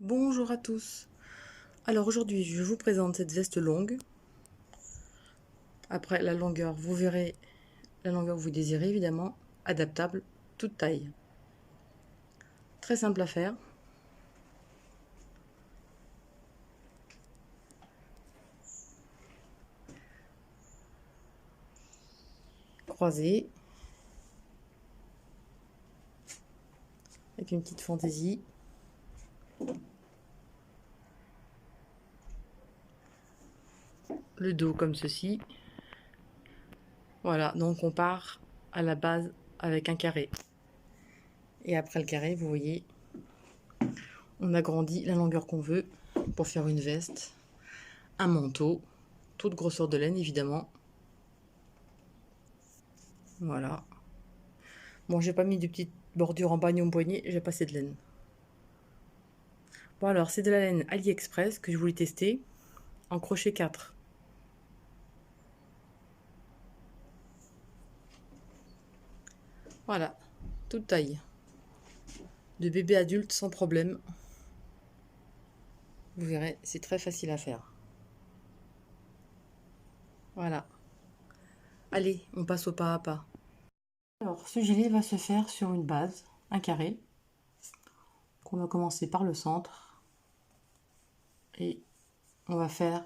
Bonjour à tous. Alors aujourd'hui, je vous présente cette veste longue. Après la longueur, vous verrez la longueur que vous désirez évidemment, adaptable, toute taille. Très simple à faire. Croisée avec une petite fantaisie. Le dos comme ceci. Voilà, donc on part à la base avec un carré. Et après le carré, vous voyez, on agrandit la longueur qu'on veut pour faire une veste, un manteau, toute grosseur de laine évidemment. Voilà. Bon, j'ai pas mis de petite bordure en bagne au poignet, j'ai pas assez de laine. Bon alors, c'est de la laine AliExpress que je voulais tester en crochet 4. Voilà, toute taille. De bébé adulte sans problème. Vous verrez, c'est très facile à faire. Voilà. Allez, on passe au pas à pas. Alors, ce gilet va se faire sur une base, un carré, qu'on va commencer par le centre. Et on va faire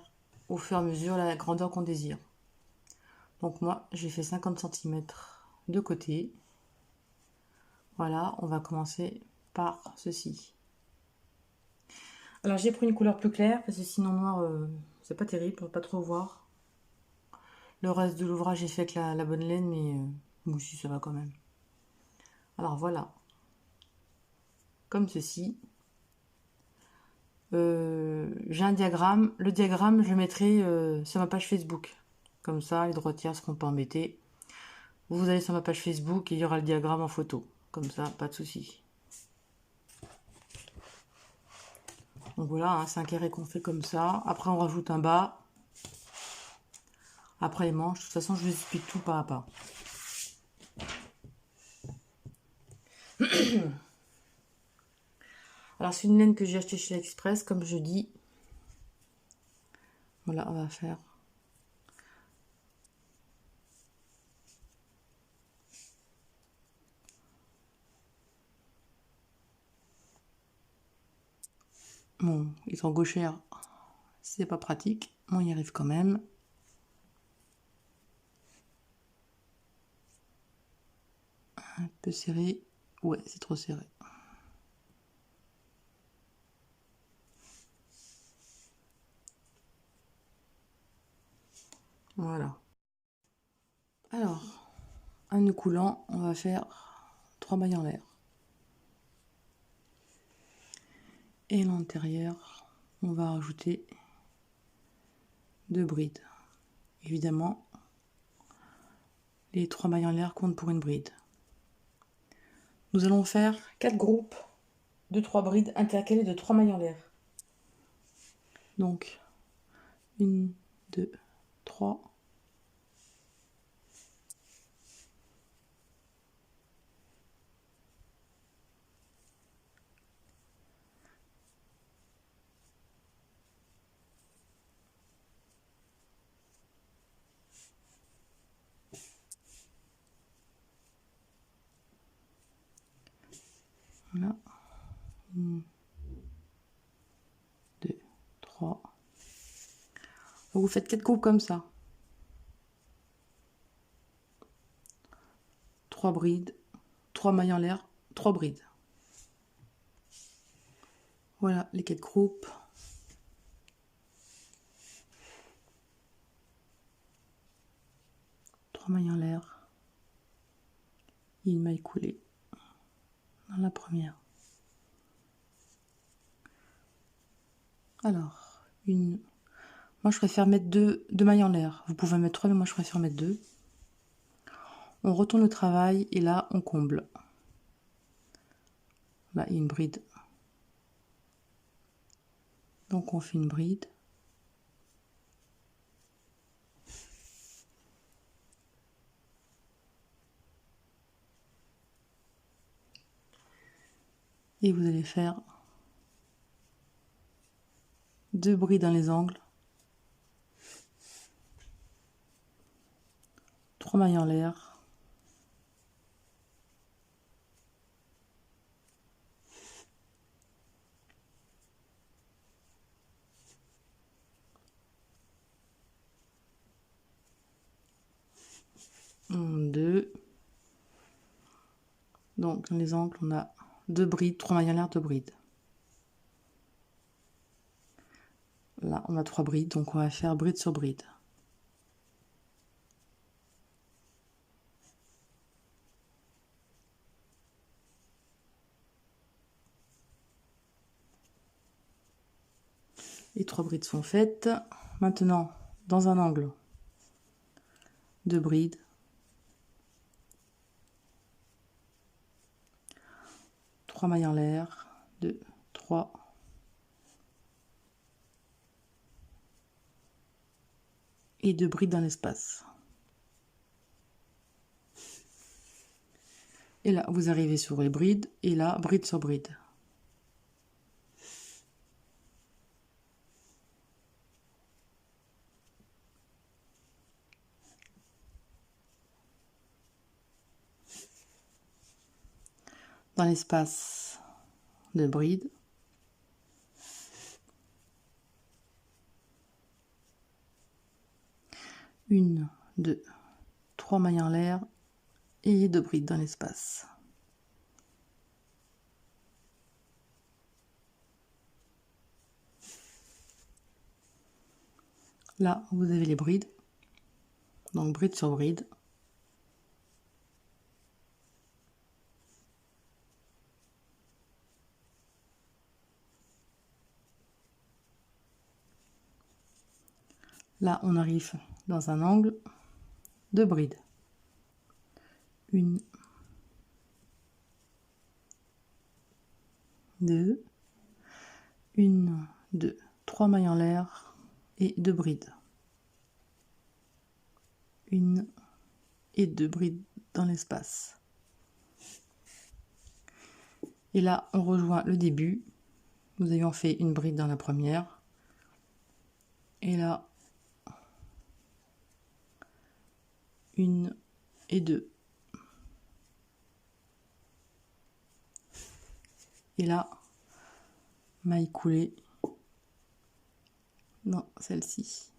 au fur et à mesure la grandeur qu'on désire. Donc moi, j'ai fait 50 cm de côté. Voilà, on va commencer par ceci. Alors j'ai pris une couleur plus claire parce que sinon noir, c'est pas terrible, on peut pas trop voir. Le reste de l'ouvrage est fait avec la bonne laine, mais bon, si ça va quand même. Alors voilà, comme ceci. J'ai un diagramme. Le diagramme, je le mettrai sur ma page Facebook. Comme ça, les droitières seront pas embêtées. Vous allez sur ma page Facebook et il y aura le diagramme en photo. Comme ça, pas de souci. Donc voilà, hein, c'est un carré qu'on fait comme ça. Après, on rajoute un bas. Après les manches. De toute façon, je vous explique tout pas à pas. Alors, c'est une laine que j'ai achetée chez Express, comme je dis. Voilà, on va faire. Bon, étant gauchère, c'est pas pratique. On y arrive quand même. Un peu serré. Ouais, c'est trop serré. Voilà. Alors, un nœud coulant, on va faire 3 mailles en l'air. Et l'intérieur, on va rajouter 2 brides. Évidemment, les 3 mailles en l'air comptent pour une bride. Nous allons faire 4 groupes de 3 brides intercalées de 3 mailles en l'air. Donc, 1, 2, 3. Voilà. 1, 2, 3. Donc vous faites 4 groupes comme ça. 3 brides, 3 mailles en l'air, 3 brides. Voilà les 4 groupes. Trois mailles en l'air. Et une maille coulée dans la première. Alors, une. Moi je préfère mettre deux mailles en l'air. Vous pouvez mettre 3, mais moi je préfère mettre 2. On retourne le travail et là on comble. Là il y a une bride. Donc on fait une bride. Et vous allez faire 2 brides dans les angles, 3 mailles en l'air, deux. Donc dans les angles, on a 2 brides, 3 mailles en l'air, 2 brides. Là, on a 3 brides, donc on va faire bride sur bride. Les 3 brides sont faites. Maintenant, dans un angle, 2 brides, 3 mailles en l'air, 2, 3, et 2 brides dans l'espace. Et là, vous arrivez sur les brides, et là, bride sur bride. Dans l'espace de bride, une, 2, 3 mailles en l'air et 2 brides dans l'espace. Là, vous avez les brides, donc bride sur bride. Là, on arrive dans un angle, 2 brides. Une, 2, une, 2, 3 mailles en l'air et 2 brides. Une et 2 brides dans l'espace. Et là, on rejoint le début. Nous avions fait une bride dans la première. Et là, une et 2. Et là, maille coulée dans celle-ci.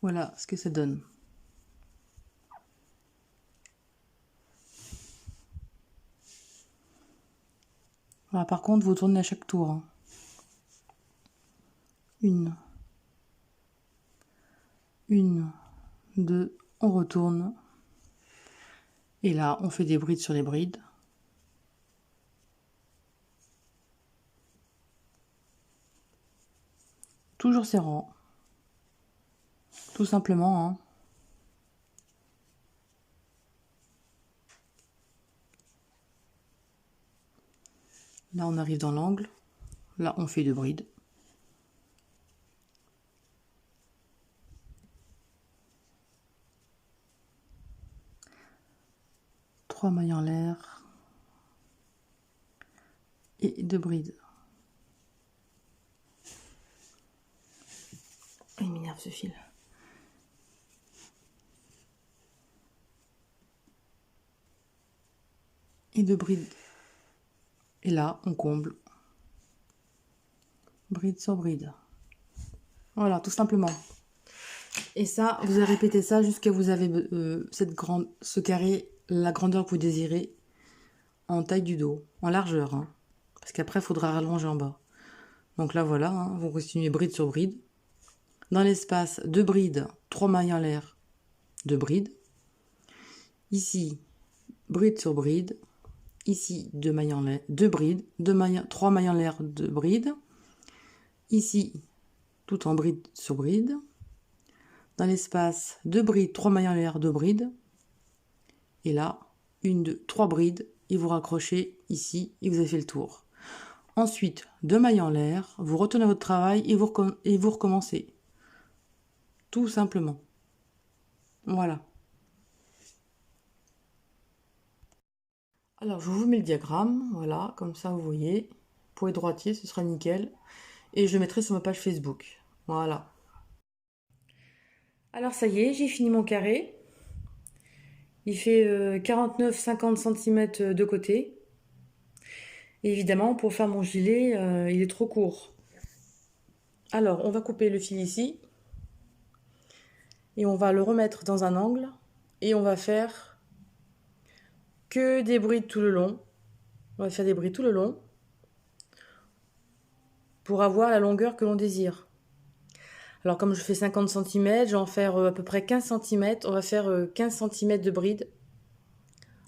Voilà ce que ça donne. Voilà, par contre, vous tournez à chaque tour. Hein. Une, 2, on retourne. Et là, on fait des brides sur les brides. Toujours serrant. Tout simplement. Hein. Là, on arrive dans l'angle. Là, on fait 2 brides. Trois mailles en l'air. Et 2 brides. Il m'énerve ce fil. Et 2 brides. Et là, on comble. Bride sur bride. Voilà, tout simplement. Et ça, vous avez répété ça jusqu'à vous avez ce carré, la grandeur que vous désirez, en taille du dos, en largeur. Hein, parce qu'après, il faudra rallonger en bas. Donc là, voilà, hein, vous continuez bride sur bride. Dans l'espace, 2 brides, 3 mailles en l'air, 2 brides. Ici, bride sur bride. Ici, 2 mailles en l'air, 2 brides, 3 mailles en l'air, 2 brides. Ici, tout en bride sur bride. Dans l'espace, 2 brides, 3 mailles en l'air, 2 brides. Et là, 1, 2, 3 brides, et vous raccrochez ici, et vous avez fait le tour. Ensuite, 2 mailles en l'air, vous retournez votre travail, et vous recommencez. Tout simplement. Voilà. Alors, je vous mets le diagramme, voilà, comme ça vous voyez. Pour les droitiers, ce sera nickel. Et je le mettrai sur ma page Facebook. Voilà. Alors ça y est, j'ai fini mon carré. Il fait 49-50 cm de côté. Et évidemment, pour faire mon gilet, il est trop court. Alors, on va couper le fil ici. Et on va le remettre dans un angle. Et on va faire que des brides tout le long. On va faire des brides tout le long pour avoir la longueur que l'on désire. Alors comme je fais 50 cm, je vais en faire à peu près 15 cm. On va faire 15 cm de bride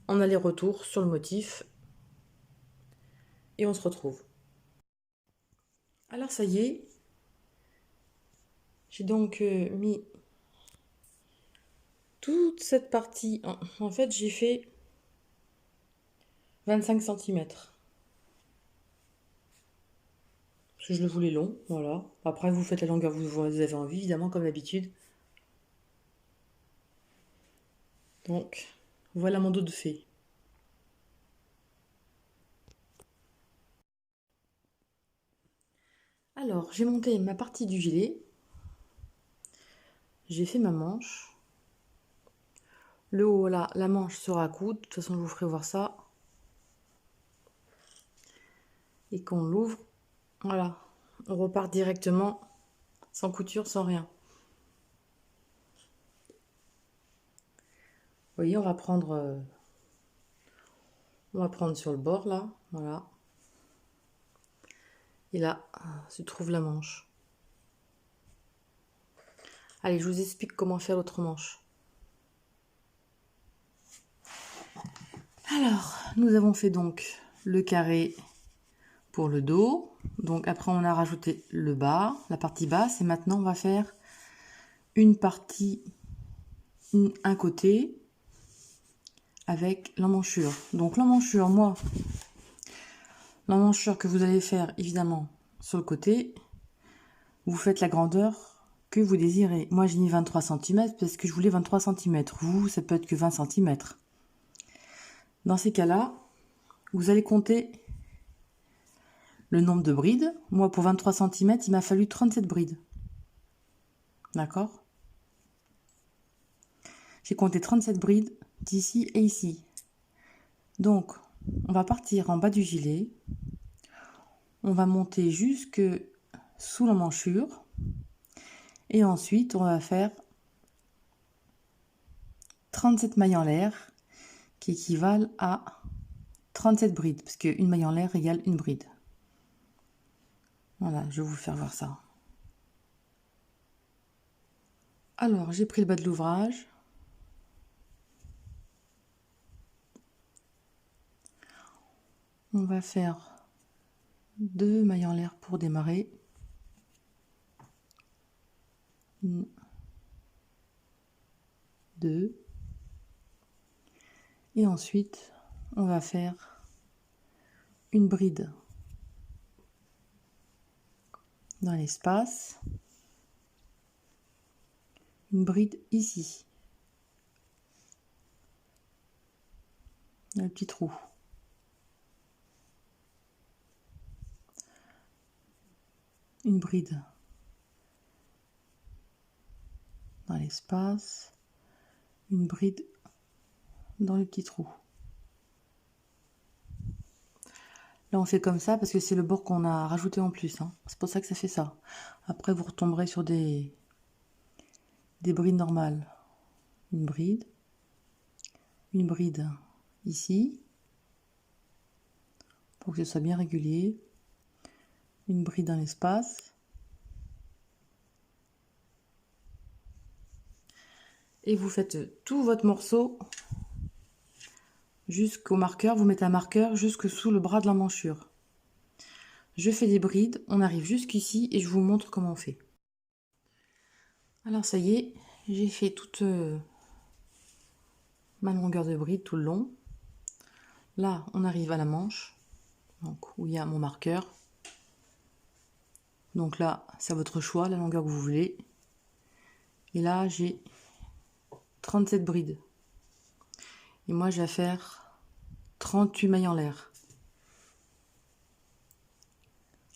en aller-retour sur le motif. Et on se retrouve. Alors ça y est, j'ai donc mis toute cette partie. En fait, j'ai fait 25 cm. Parce que je le voulais long, voilà. Après, vous faites la longueur que vous avez envie, évidemment, comme d'habitude. Donc, voilà mon dos de fée. Alors, j'ai monté ma partie du gilet. J'ai fait ma manche. Le haut, là, la manche sera à coudre. De toute façon, je vous ferai voir ça. Et qu'on l'ouvre, voilà. On repart directement, sans couture, sans rien. Vous voyez, on va prendre sur le bord, là. Voilà. Et là, se trouve la manche. Allez, je vous explique comment faire l'autre manche. Alors, nous avons fait donc le carré pour le dos. Donc après, on a rajouté le bas, la partie basse. Et maintenant, on va faire une partie, un côté avec l'emmanchure. Donc l'emmanchure, l'emmanchure que vous allez faire évidemment sur le côté, vous faites la grandeur que vous désirez. Moi, j'ai mis 23 cm parce que je voulais 23 cm. Vous, ça peut être que 20 cm. Dans ces cas-là, vous allez compter le nombre de brides. Moi, pour 23 cm, il m'a fallu 37 brides. D'accord? J'ai compté 37 brides d'ici et ici. Donc, on va partir en bas du gilet. On va monter jusque sous l'emmanchure. Et ensuite, on va faire 37 mailles en l'air qui équivalent à 37 brides, parce qu'une maille en l'air égale une bride. Voilà, je vais vous faire voir ça. Alors, j'ai pris le bas de l'ouvrage. On va faire 2 mailles en l'air pour démarrer. 1, 2. Et ensuite, on va faire une bride dans l'espace. Une bride ici. Dans le petit trou. Une bride dans l'espace, une bride dans le petit trou. Là, on fait comme ça parce que c'est le bord qu'on a rajouté en plus. Hein. C'est pour ça que ça fait ça. Après, vous retomberez sur des brides normales. Une bride ici, pour que ce soit bien régulier. Une bride dans l'espace. Et vous faites tout votre morceau jusqu'au marqueur. Vous mettez un marqueur jusque sous le bras de l'emmanchure. Je fais des brides, on arrive jusqu'ici et je vous montre comment on fait. Alors ça y est, j'ai fait toute ma longueur de bride tout le long. Là, on arrive à la manche, donc où il y a mon marqueur. Donc là, c'est à votre choix, la longueur que vous voulez. Et là, j'ai 37 brides. Et moi, je vais faire 38 mailles en l'air.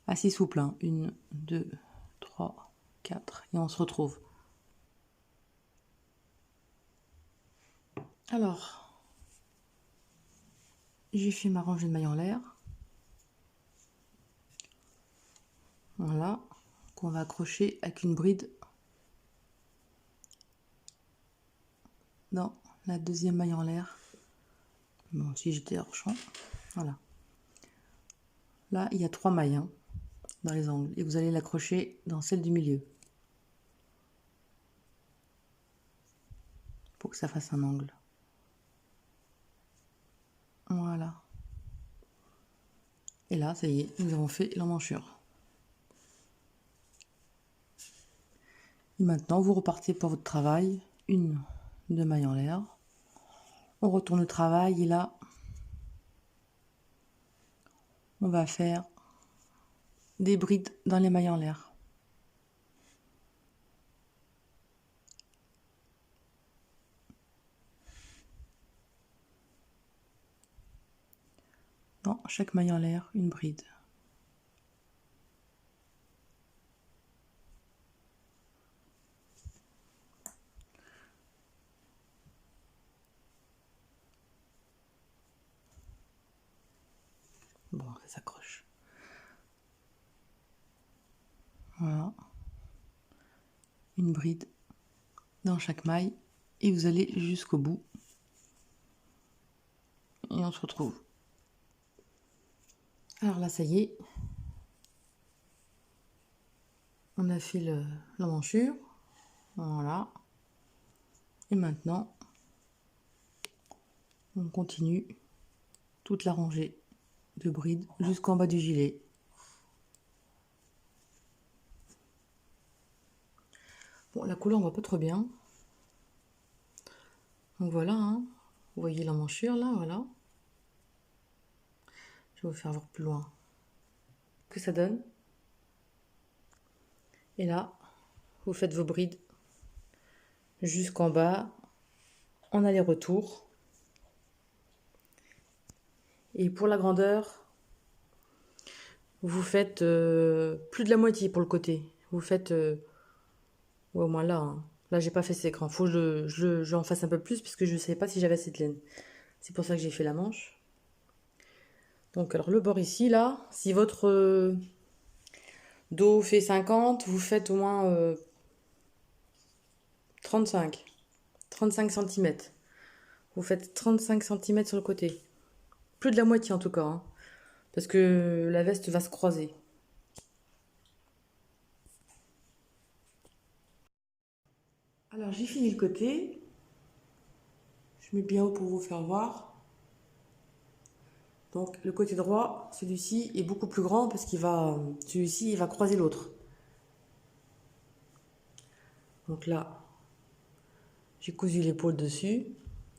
Assez souple, hein. 1, 2, 3, 4. Et on se retrouve. Alors, j'ai fait ma rangée de mailles en l'air. Voilà. Qu'on va accrocher avec une bride dans la deuxième maille en l'air. Bon, si j'étais hors champ. Voilà. Là, il y a 3 mailles, hein, dans les angles. Et vous allez l'accrocher dans celle du milieu. Pour que ça fasse un angle. Voilà. Et là, ça y est, nous avons fait l'emmanchure. Et maintenant, vous repartez pour votre travail. 1, 2 mailles en l'air. On retourne au travail et là, on va faire des brides dans les mailles en l'air. Dans chaque maille en l'air, une bride. Bon, ça s'accroche. Voilà. Une bride dans chaque maille et vous allez jusqu'au bout. Et on se retrouve. Alors là, ça y est. On a fait l'emmanchure. Voilà. Et maintenant, on continue toute la rangée de brides jusqu'en bas du gilet. Bon, la couleur, on voit pas trop bien. Donc voilà, hein. Vous voyez l'emmanchure là, voilà. Je vais vous faire voir plus loin. Que ça donne. Et là, vous faites vos brides jusqu'en bas, en aller-retour. Et pour la grandeur, vous faites plus de la moitié pour le côté. Vous faites, ouais, au moins là, hein. Là, j'ai pas fait assez grand. Faut que j'en fasse un peu plus parce que je ne savais pas si j'avais assez de laine. C'est pour ça que j'ai fait la manche. Donc, alors le bord ici, là, si votre dos fait 50, vous faites au moins 35 cm. Vous faites 35 cm sur le côté. Plus de la moitié en tout cas, hein, parce que la veste va se croiser. Alors j'ai fini le côté. Je mets bien haut pour vous faire voir. Donc le côté droit, celui-ci est beaucoup plus grand parce celui-ci il va croiser l'autre. Donc là, j'ai cousu l'épaule dessus.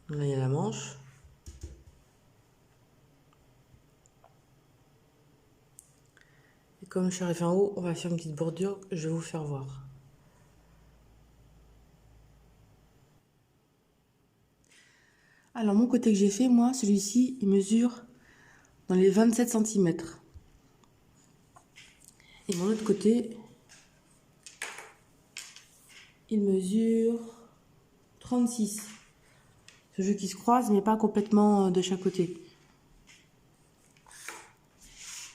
Là il y a la manche. Et comme je suis arrivée en haut, on va faire une petite bordure que je vais vous faire voir. Alors mon côté que j'ai fait, moi, celui-ci, il mesure dans les 27 cm. Et mon autre côté, il mesure 36. Ce jeu qui se croise, mais pas complètement de chaque côté.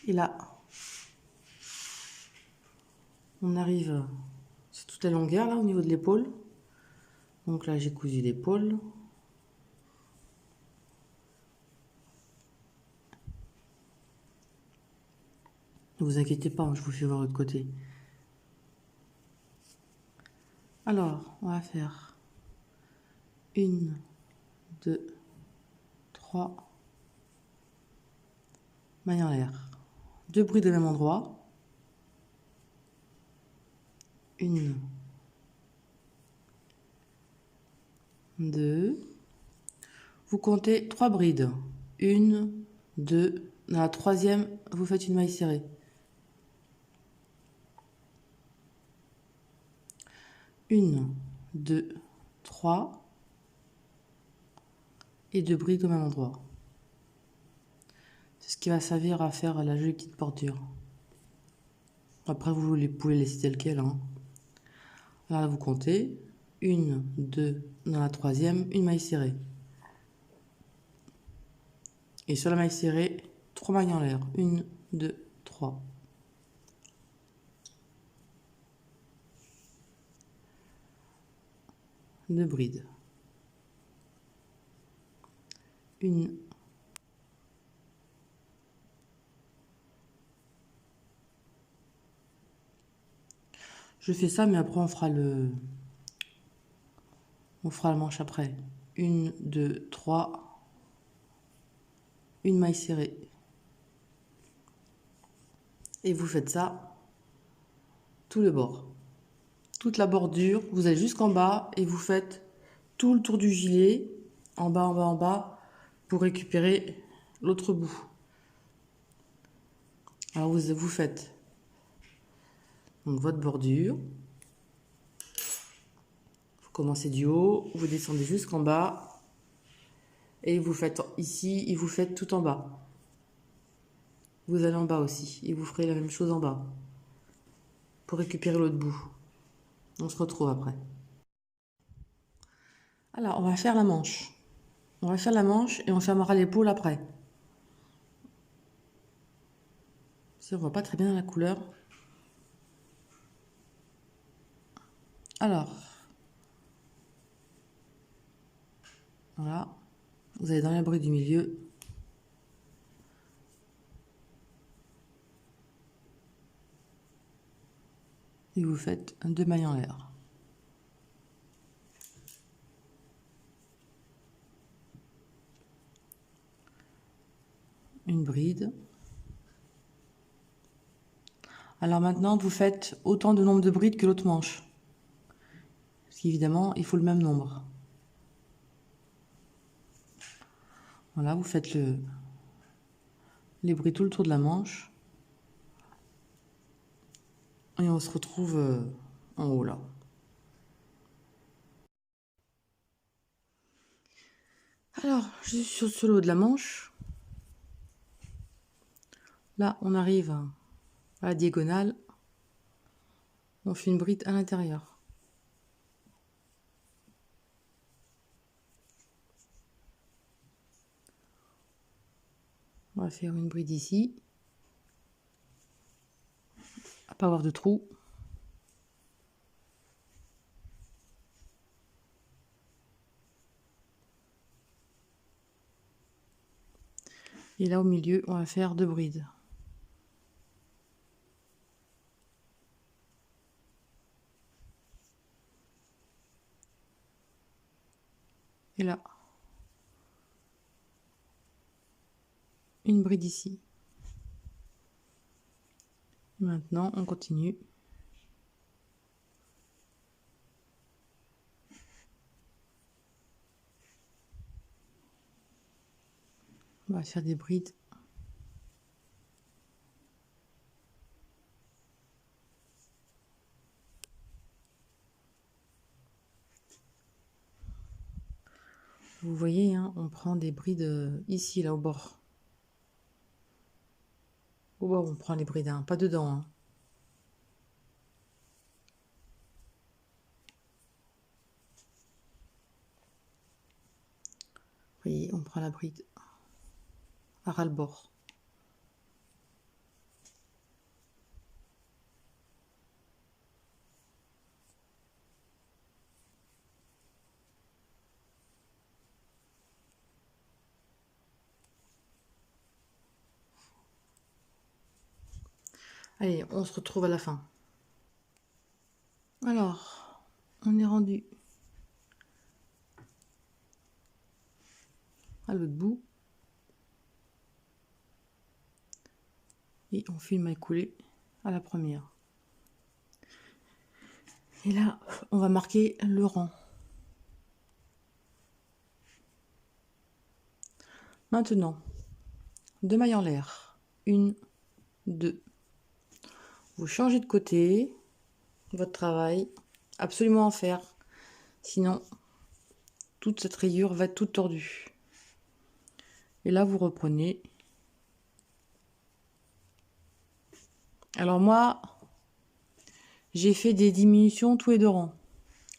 Et là, on arrive, c'est toute la longueur là au niveau de l'épaule. Donc là, j'ai cousu l'épaule. Ne vous inquiétez pas, je vous fais voir l'autre côté. Alors, on va faire 1, 2, 3 mailles en l'air. 2 brides au même endroit. 1, 2. Vous comptez 3 brides. 1, 2. Dans la troisième, vous faites une maille serrée. 1, 2, 3. Et 2 brides au même endroit. ce qui va servir à faire la jolie petite bordure. Après, vous pouvez les laisser tel quel, hein. Alors là, vous comptez 1, 2, dans la troisième, une maille serrée. Et sur la maille serrée, 3 mailles en l'air. 1, 2, 3. De bride. Une. Je fais ça, mais après on fera la manche après. 1, 2, 3. Une maille serrée. Et vous faites ça tout le bord. Toute la bordure, vous allez jusqu'en bas et vous faites tout le tour du gilet, en bas, en bas, en bas, pour récupérer l'autre bout. Alors vous faites donc votre bordure. Vous commencez du haut, vous descendez jusqu'en bas et vous faites ici et vous faites tout en bas. Vous allez en bas aussi et vous ferez la même chose en bas pour récupérer l'autre bout. On se retrouve après. Alors, on va faire la manche. On va faire la manche et on fermera l'épaule après. Ça, on voit pas très bien la couleur. Alors, voilà. Vous allez dans la bride du milieu. Et vous faites 2 mailles en l'air. Une bride. Alors maintenant, vous faites autant de nombre de brides que l'autre manche. Parce qu'évidemment, il faut le même nombre. Voilà, vous faites les brides tout le tour de la manche. Et on se retrouve en haut là. Alors, je suis sur le haut de la manche. Là, on arrive à la diagonale. On fait une bride à l'intérieur. On va faire une bride ici. À pas avoir de trou. Et là, au milieu, on va faire 2 brides. Et là, une bride ici. Maintenant, on continue. On va faire des brides. Vous voyez, hein, on prend des brides ici, là, au bord. Au bord, on prend les brides, hein, pas dedans. Hein. Vous voyez, on prend la bride à ras-le-bord. Allez, on se retrouve à la fin. Alors, on est rendu à l'autre bout. Et on fait une maille coulée à la première. Et là, on va marquer le rang. Maintenant, 2 mailles en l'air. 1, 2. Vous changez de côté. Votre travail, absolument en faire. Sinon, toute cette rayure va être toute tordue. Et là, vous reprenez Alors moi, j'ai fait des diminutions tous les 2 rangs.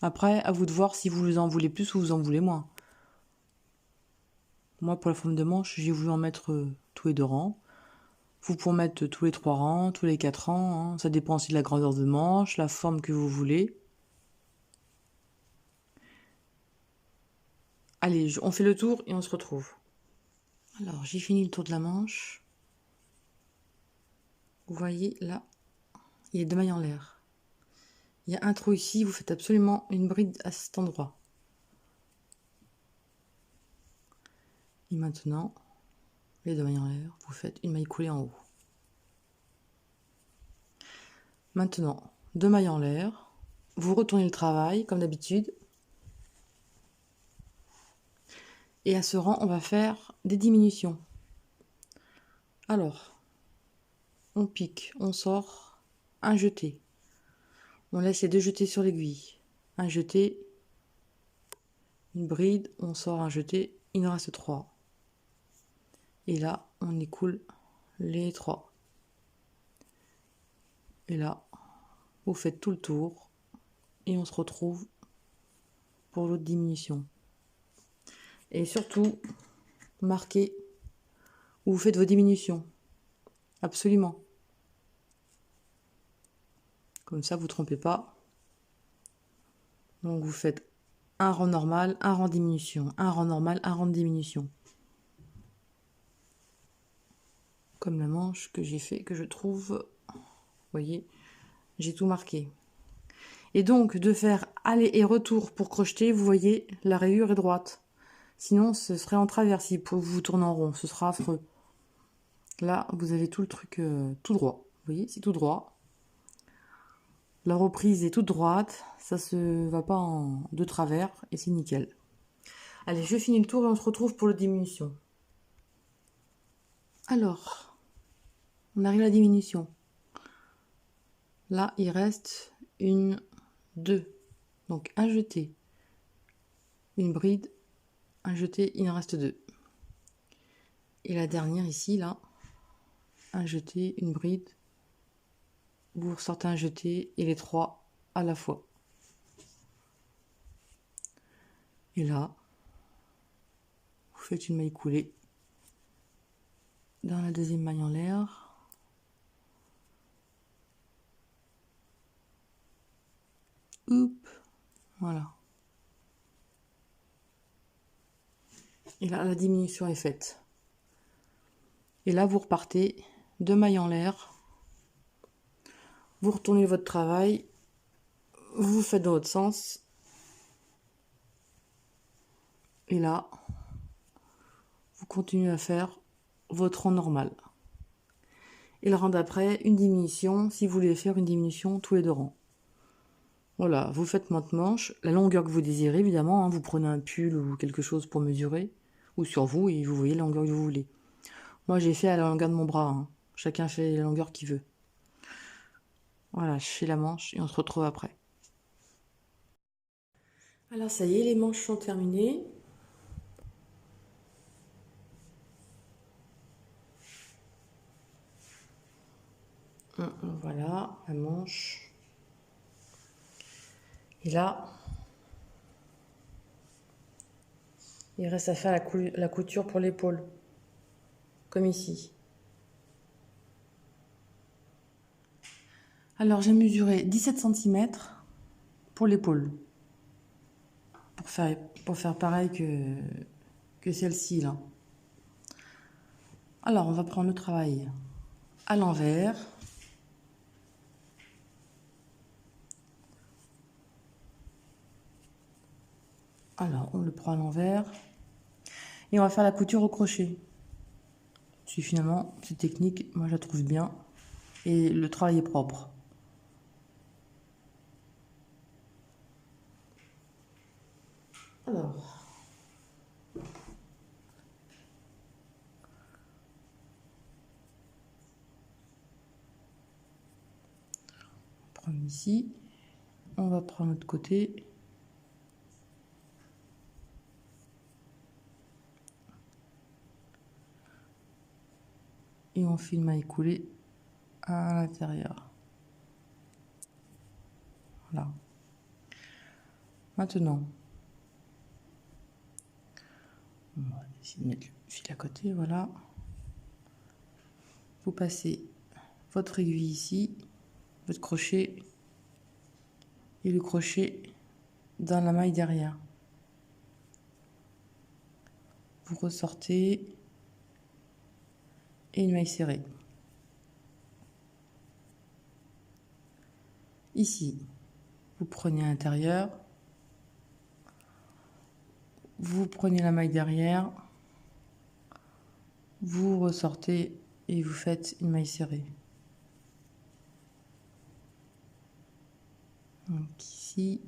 Après, à vous de voir si vous en voulez plus ou vous en voulez moins. Moi, pour la forme de manche, j'ai voulu en mettre tous les 2 rangs. Vous pouvez en mettre tous les 3 rangs, tous les 4 rangs. Hein. Ça dépend aussi de la grandeur de manche, la forme que vous voulez. Allez, on fait le tour et on se retrouve. Alors, j'ai fini le tour de la manche. Vous voyez, là, il y a 2 mailles en l'air. Il y a un trou ici, vous faites absolument une bride à cet endroit. Et maintenant, les 2 mailles en l'air, vous faites une maille coulée en haut. Maintenant, 2 mailles en l'air, vous retournez le travail comme d'habitude. Et à ce rang, on va faire des diminutions. Alors, on pique, on sort, un jeté. On laisse les 2 jetés sur l'aiguille. Un jeté, une bride, on sort un jeté, il en reste 3. Et là, on écoule les 3. Et là, vous faites tout le tour et on se retrouve pour l'autre diminution. Et surtout, marquez où vous faites vos diminutions. Absolument. Comme ça, vous ne trompez pas. Donc, vous faites un rang normal, un rang diminution, un rang normal, un rang de diminution. Comme la manche que j'ai fait, que je trouve, vous voyez, j'ai tout marqué. Et donc, de faire aller et retour pour crocheter, vous voyez, la rayure est droite. Sinon, ce serait en travers si vous tournez en rond, ce sera affreux. Là, vous avez tout le truc tout droit. Vous voyez, c'est tout droit. La reprise est toute droite, ça se va pas de travers et c'est nickel. Allez, je finis le tour et on se retrouve pour la diminution. Alors, on arrive à la diminution. Là, il reste une, 2. Donc un jeté, une bride, un jeté, il en reste 2. Et la dernière ici, là, un jeté, une bride, vous ressortez un jeté et les 3 à la fois. Et là, vous faites une maille coulée dans la deuxième maille en l'air. Oup, voilà. Et là, la diminution est faite. Et là, vous repartez 2 mailles en l'air. Vous retournez votre travail. Vous faites dans votre sens. Et là, vous continuez à faire votre rang normal. Et le rang d'après, une diminution, si vous voulez faire une diminution tous les 2 rangs. Voilà, vous faites votre manche, la longueur que vous désirez évidemment, hein, vous prenez un pull ou quelque chose pour mesurer, ou sur vous, et vous voyez la longueur que vous voulez. Moi j'ai fait à la longueur de mon bras, hein. Chacun fait la longueur qu'il veut. Voilà, je fais la manche et on se retrouve après. Alors ça y est, les manches sont terminées. Voilà, la manche. Et là, il reste à faire la couture pour l'épaule, comme ici. Alors j'ai mesuré 17 cm pour l'épaule, pour faire pareil que celle-ci là. Alors on va prendre le travail à l'envers. Alors on le prend à l'envers et on va faire la couture au crochet. Si finalement cette technique, moi je la trouve bien et le travail est propre. Alors, on prend ici, on va prendre l'autre côté. Et on fait une maille coulée à l'intérieur. Voilà. Maintenant, on va essayer de mettre le fil à côté, voilà. Vous passez votre aiguille ici, votre crochet et le crochet dans la maille derrière. Vous ressortez et une maille serrée. Ici, vous prenez à l'intérieur, vous prenez la maille derrière, vous ressortez et vous faites une maille serrée. Donc ici,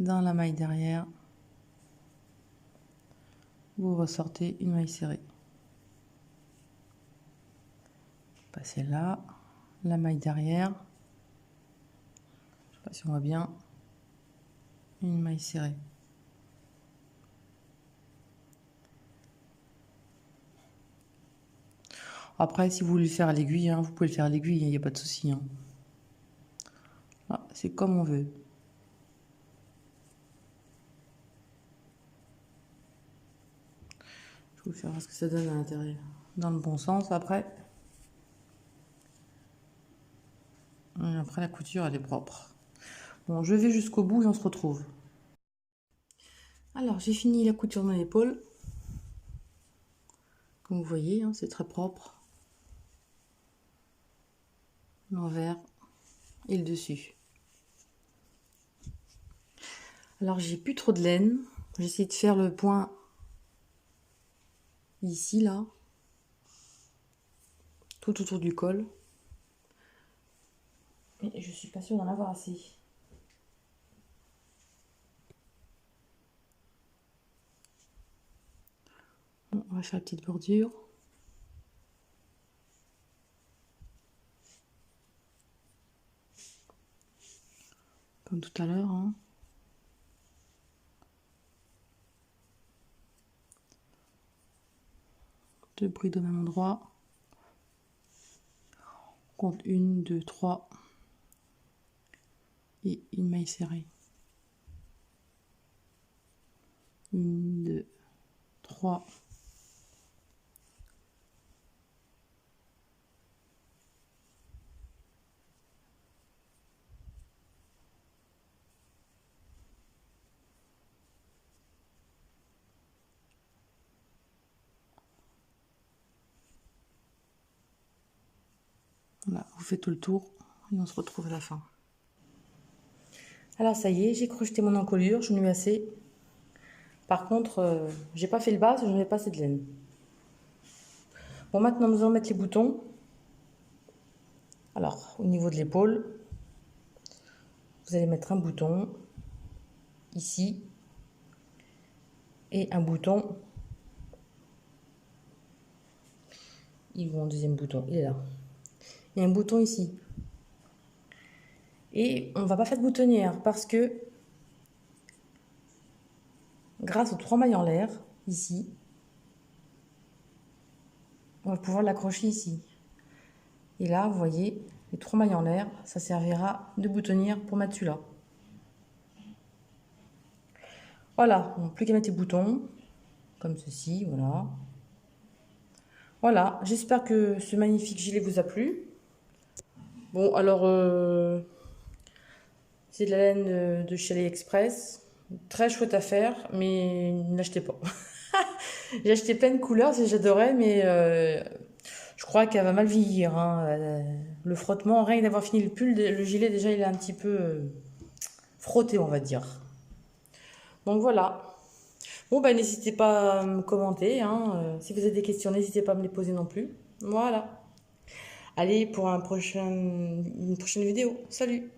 dans la maille derrière, vous ressortez une maille serrée. Passez là, la maille derrière, je sais pas si on voit bien, une maille serrée. Après, si vous voulez le faire à l'aiguille, hein, vous pouvez le faire à l'aiguille, il n'y a pas de souci. Hein. Ah, c'est comme on veut. Je vais vous faire voir ce que ça donne à l'intérieur. Dans le bon sens, après. Et après, la couture, elle est propre. Bon, je vais jusqu'au bout et on se retrouve. Alors, j'ai fini la couture dans l'épaule. Comme vous voyez, hein, c'est très propre. L'envers et le dessus. Alors, j'ai plus trop de laine. J'ai essayé de faire le point ici, là. Tout autour du col. Mais je suis pas sûre d'en avoir assez. Bon, on va faire la petite bordure. Comme tout à l'heure. Hein. Deux brides au même endroit. On compte 1, 2, 3. Et une maille serrée. 1, 2, 3. Voilà, vous faites tout le tour et on se retrouve à la fin. Alors ça y est, j'ai crocheté mon encolure, j'en ai eu assez. Par contre, j'ai pas fait le bas parce que je n'avais pas assez de laine. Bon, maintenant nous allons mettre les boutons. Alors, au niveau de l'épaule, vous allez mettre un bouton ici et un bouton. Il y a un deuxième bouton, il est là. Il y a un bouton ici. Et on va pas faire de boutonnière parce que grâce aux 3 mailles en l'air, ici, on va pouvoir l'accrocher ici. Et là, vous voyez, les 3 mailles en l'air, ça servira de boutonnière pour mettre celui-là. Voilà, donc plus qu'à mettre les boutons, comme ceci, voilà. Voilà, j'espère que ce magnifique gilet vous a plu. Bon, alors, c'est de la laine de chez AliExpress. Très chouette à faire, mais n'achetez pas. J'ai acheté plein de couleurs, j'adorais, mais je crois qu'elle va mal vieillir. Hein. Le frottement, rien que d'avoir fini le pull, le gilet déjà il est un petit peu frotté, on va dire. Donc voilà. Bon, ben n'hésitez pas à me commenter. Hein. Si vous avez des questions, n'hésitez pas à me les poser non plus. Voilà. Allez, pour une prochaine vidéo. Salut!